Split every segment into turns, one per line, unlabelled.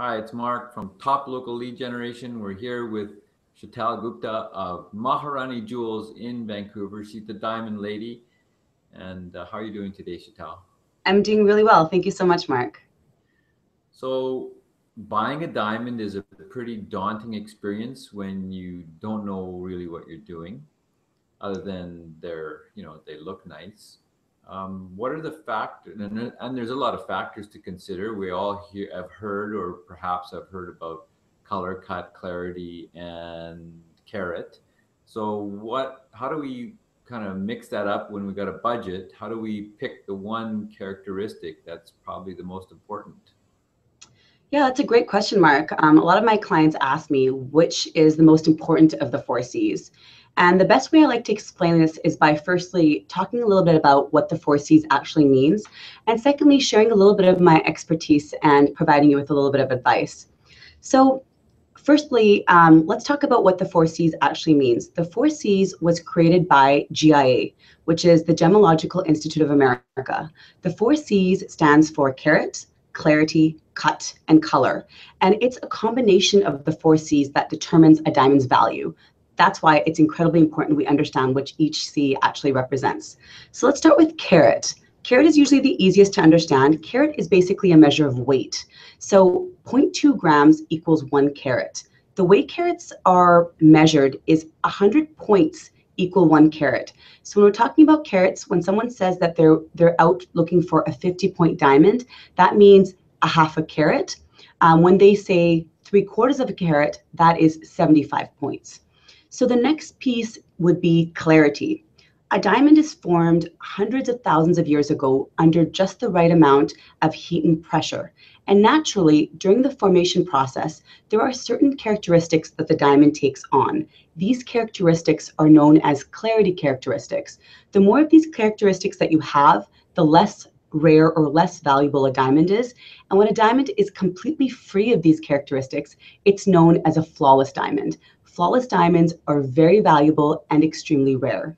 Hi, it's Mark from Top Local Lead Generation. We're here with Sheetal Gupta of Maharani Jewels in Vancouver. She's the Diamond Lady. And how are you doing today, Sheetal?
I'm doing really well. Thank you so much, Mark.
So, buying a diamond is a pretty daunting experience when you don't know really what you're doing, other than they look nice. What are the factors? And there's a lot of factors to consider. We all have heard, or perhaps have heard about color, cut, clarity, and carat. So how do we kind of mix that up when we got a budget? How do we pick the one characteristic that's probably the most important?
Yeah, that's a great question, Mark. A lot of my clients ask me which is the most important of the four C's. And the best way I like to explain this is by firstly talking a little bit about what the four C's actually means, and secondly, sharing a little bit of my expertise and providing you with a little bit of advice. So firstly, let's talk about what the four C's actually means. The four C's was created by GIA, which is the Gemological Institute of America. The four C's stands for carat, clarity, cut, and color. And it's a combination of the four C's that determines a diamond's value. That's why it's incredibly important we understand which each C actually represents. So let's start with carat. Carat is usually the easiest to understand. Carat is basically a measure of weight. So 0.2 grams equals 1 carat. The way carats are measured is 100 points equal 1 carat. So when we're talking about carats, when someone says that they're out looking for a 50-point diamond, that means a half a carat. When they say 3/4 of a carat, that is 75 points. So the next piece would be clarity. A diamond is formed hundreds of thousands of years ago under just the right amount of heat and pressure. And naturally, during the formation process, there are certain characteristics that the diamond takes on. These characteristics are known as clarity characteristics. The more of these characteristics that you have, the less rare or less valuable a diamond is. And when a diamond is completely free of these characteristics, it's known as a flawless diamond. Flawless diamonds are very valuable and extremely rare.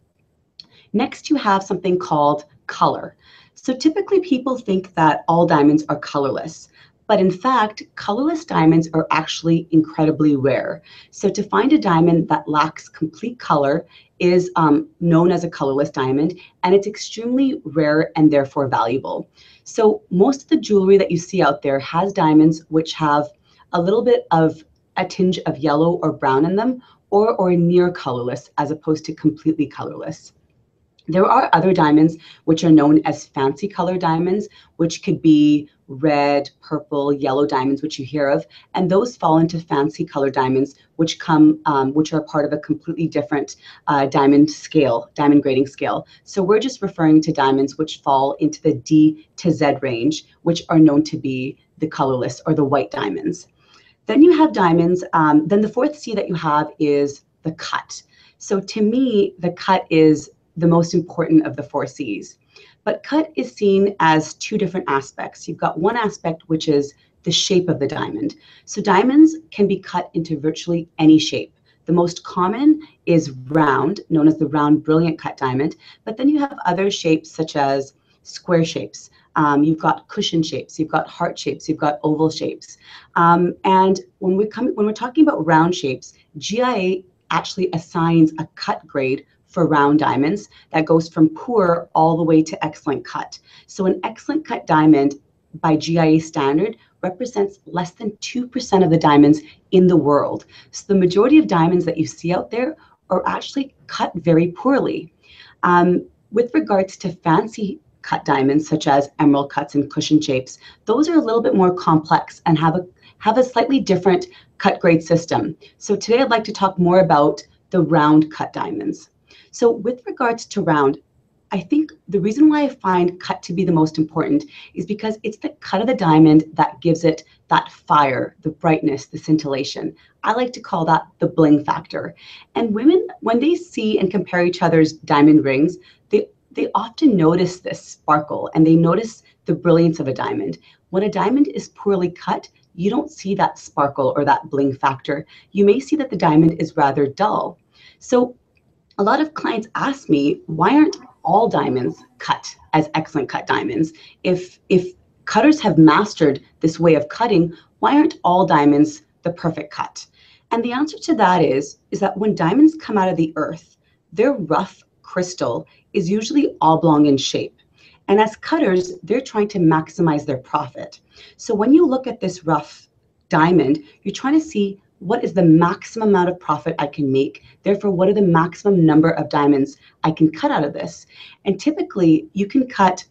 Next, you have something called color. So typically people think that all diamonds are colorless, but in fact, colorless diamonds are actually incredibly rare. So to find a diamond that lacks complete color is known as a colorless diamond, and it's extremely rare and therefore valuable. So most of the jewelry that you see out there has diamonds which have a little bit of a tinge of yellow or brown in them, or near colorless as opposed to completely colorless. There are other diamonds which are known as fancy color diamonds, which could be red, purple, yellow diamonds, which you hear of, and those fall into fancy color diamonds, which are part of a completely different diamond scale, diamond grading scale. So we're just referring to diamonds which fall into the D to Z range, which are known to be the colorless or the white diamonds. Then you have diamonds. Then the fourth C that you have is the cut. So to me, the cut is the most important of the four C's. But cut is seen as two different aspects. You've got one aspect, which is the shape of the diamond. So diamonds can be cut into virtually any shape. The most common is round, known as the round brilliant cut diamond. But then you have other shapes such as square shapes. You've got cushion shapes, you've got heart shapes, you've got oval shapes. And when we're talking about round shapes, GIA actually assigns a cut grade for round diamonds that goes from poor all the way to excellent cut. So an excellent cut diamond by GIA standard represents less than 2% of the diamonds in the world. So the majority of diamonds that you see out there are actually cut very poorly. With regards to fancy cut diamonds, such as emerald cuts and cushion shapes, those are a little bit more complex and have a slightly different cut grade system. So today I'd like to talk more about the round cut diamonds. So with regards to round, I think the reason why I find cut to be the most important is because it's the cut of the diamond that gives it that fire, the brightness, the scintillation. I like to call that the bling factor. And women, when they see and compare each other's diamond rings, they often notice this sparkle and they notice the brilliance of a diamond. When a diamond is poorly cut, you don't see that sparkle or that bling factor. You may see that the diamond is rather dull. So a lot of clients ask me, why aren't all diamonds cut as excellent cut diamonds? If cutters have mastered this way of cutting, why aren't all diamonds the perfect cut? And the answer to that is that when diamonds come out of the earth, their rough crystal is usually oblong in shape. And as cutters, they're trying to maximize their profit. So when you look at this rough diamond, you're trying to see what is the maximum amount of profit I can make. Therefore, what are the maximum number of diamonds I can cut out of this? And typically, you can cut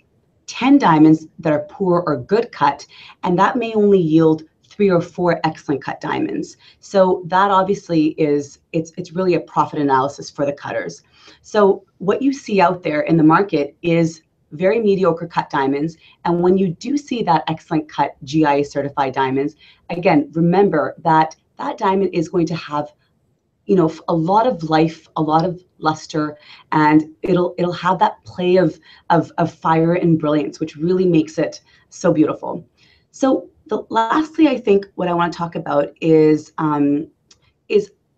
10 diamonds that are poor or good cut, and that may only yield 3 or 4 excellent cut diamonds. So that obviously it's really a profit analysis for the cutters. So what you see out there in the market is very mediocre cut diamonds. And when you do see that excellent cut GIA certified diamonds, again, remember that that diamond is going to have, you know, a lot of life, a lot of luster, and it'll have that play of fire and brilliance, which really makes it so beautiful. So lastly, I think what I want to talk about is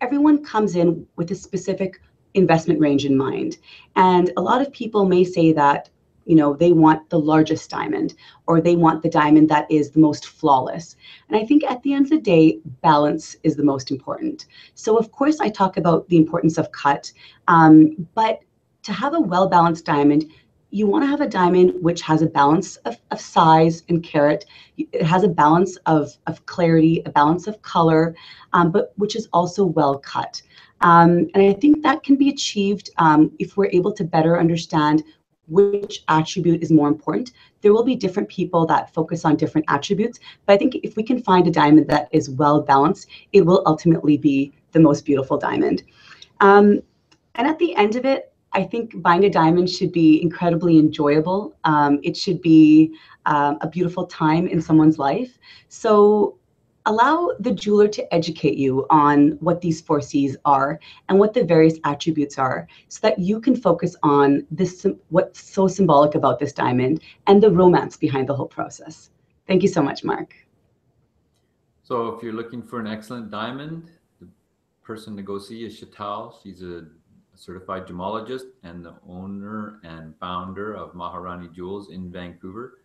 everyone comes in with a specific investment range in mind, and a lot of people may say that, you know, they want the largest diamond, or they want the diamond that is the most flawless. And I think at the end of the day, balance is the most important. So of course I talk about the importance of cut, but to have a well-balanced diamond, you want to have a diamond which has a balance of size and carat. It has a balance of clarity, a balance of color, but which is also well cut. And I think that can be achieved if we're able to better understand which attribute is more important. There will be different people that focus on different attributes, but I think if we can find a diamond that is well balanced, it will ultimately be the most beautiful diamond. And at the end of it, I think buying a diamond should be incredibly enjoyable. It should be a beautiful time in someone's life. So allow the jeweler to educate you on what these 4 C's are and what the various attributes are, so that you can focus on this, what's so symbolic about this diamond and the romance behind the whole process. Thank you so much, Mark.
So if you're looking for an excellent diamond, the person to go see is Sheetal. She's a certified gemologist and the owner and founder of Maharani Jewels in Vancouver.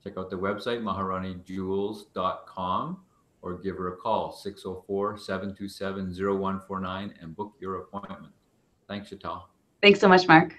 Check out the website, maharanijewels.com, or give her a call, 604-727-0149, and book your appointment. Thanks, Sheetal.
Thanks so much, Mark.